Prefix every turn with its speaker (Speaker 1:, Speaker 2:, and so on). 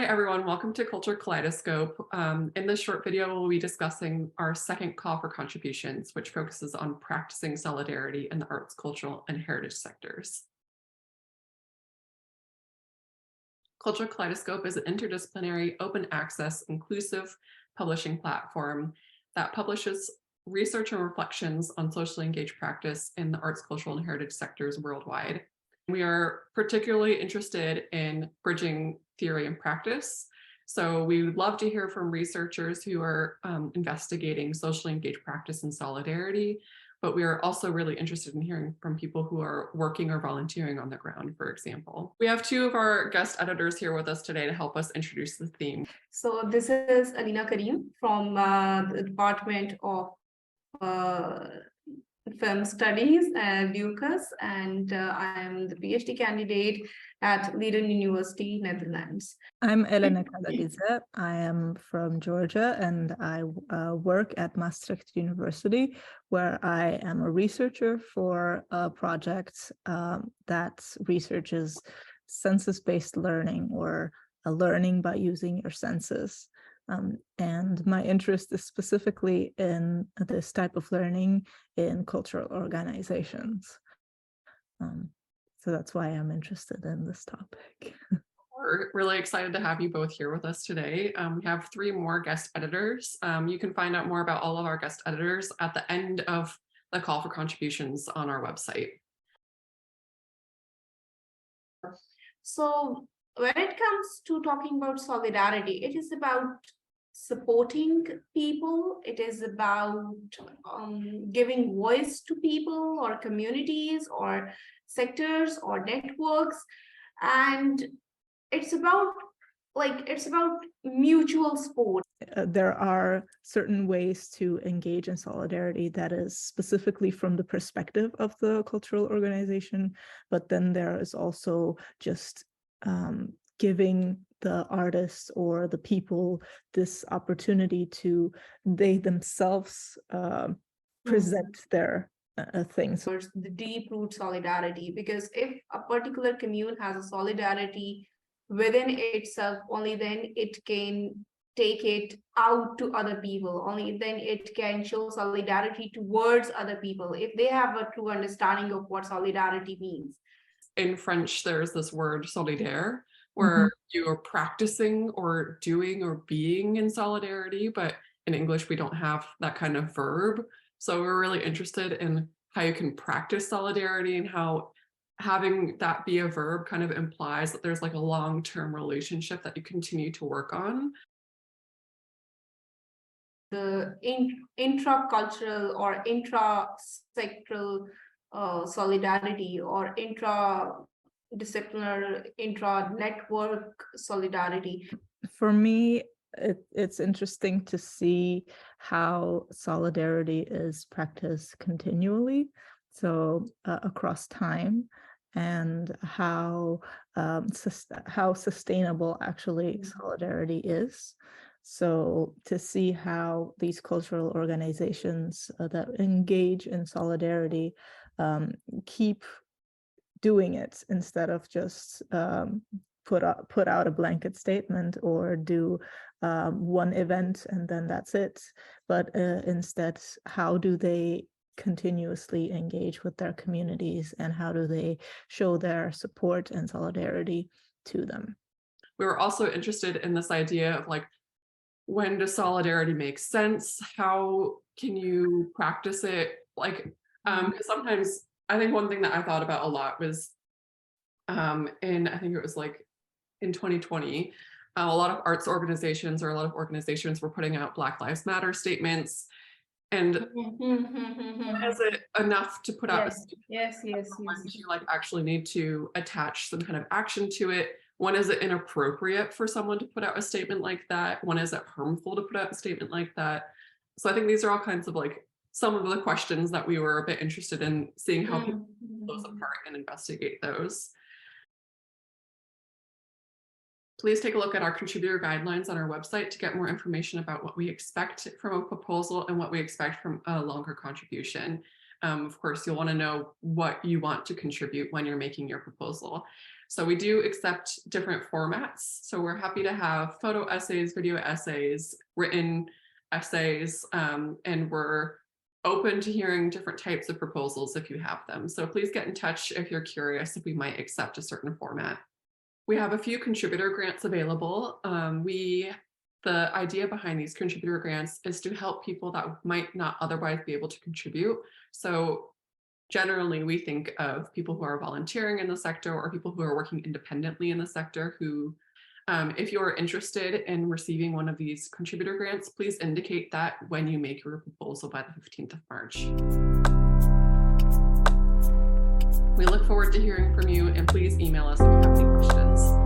Speaker 1: everyone, welcome to Culture Kaleidoscope. In this short video, we'll be discussing our second call for contributions, which focuses on practicing solidarity in the arts, cultural, and heritage sectors. Culture Kaleidoscope is an interdisciplinary, open access, inclusive publishing platform that publishes research and reflections on socially engaged practice in the arts, cultural, and heritage sectors worldwide. We are particularly interested in bridging theory and practice. So we would love to hear from researchers who are investigating socially engaged practice and solidarity, but we are also really interested in hearing from people who are working or volunteering on the ground, for example. We have two of our guest editors here with us today to help us introduce the theme.
Speaker 2: So this is Alina Karim from the Department of Film Studies at UCAS, and I am the PhD candidate at Leiden University, Netherlands.
Speaker 3: I'm Elena Kadagize. I am from Georgia, and I work at Maastricht University, where I am a researcher for a project that researches census-based learning, or learning by using your senses. And my interest is specifically in this type of learning in cultural organizations. So that's why I'm interested in this topic.
Speaker 1: We're really excited to have you both here with us today. We have three more guest editors. You can find out more about all of our guest editors at the end of the call for contributions on our website.
Speaker 2: So when it comes to talking about solidarity, it is about supporting people. It is about giving voice to people or communities or sectors or networks, and it's about mutual support.
Speaker 3: There are certain ways to engage in solidarity that is specifically from the perspective of the cultural organization, but then there is also just giving the artists or the people this opportunity to they themselves present their things.
Speaker 2: The deep root solidarity, because if a particular commune has a solidarity within itself, only then it can take it out to other people, only then it can show solidarity towards other people if they have a true understanding of what solidarity means.
Speaker 1: In French, there's this word solidaire, where you are practicing or doing or being in solidarity, but in English, we don't have that kind of verb. So we're really interested in how you can practice solidarity and how having that be a verb kind of implies that there's like a long-term relationship that you continue to work on.
Speaker 2: The intra-cultural or intra-sectoral solidarity or intra-disciplinary, intra-network solidarity.
Speaker 3: For me, it's interesting to see how solidarity is practiced continually, so across time, and how sustainable actually solidarity is. So to see how these cultural organizations that engage in solidarity keep doing it instead of just put out a blanket statement or do one event and then that's it, but instead, how do they continuously engage with their communities, and how do they show their support and solidarity to them?
Speaker 1: We were also interested in this idea of like, when does solidarity make sense? How can you practice it? Like, because sometimes I think one thing that I thought about a lot was I think it was like in 2020, a lot of arts organizations or a lot of organizations were putting out Black Lives Matter statements. And is it enough to put out a statement?
Speaker 2: Yes.
Speaker 1: When do you like actually need to attach some kind of action to it? When is it inappropriate for someone to put out a statement like that? When is it harmful to put out a statement like that? So I think these are all kinds of like some of the questions that we were a bit interested in seeing how people pull those apart and investigate those. Please take a look at our contributor guidelines on our website to get more information about what we expect from a proposal and what we expect from a longer contribution. Of course, you'll want to know what you want to contribute when you're making your proposal. So we do accept different formats. So we're happy to have photo essays, video essays, written essays, and we're open to hearing different types of proposals if you have them. So please get in touch if you're curious if we might accept a certain format. We have a few contributor grants available. The idea behind these contributor grants is to help people that might not otherwise be able to contribute. So generally, we think of people who are volunteering in the sector or people who are working independently in the sector who, if you're interested in receiving one of these contributor grants, please indicate that when you make your proposal by the 15th of March. We look forward to hearing from you, and please email us if you have any questions.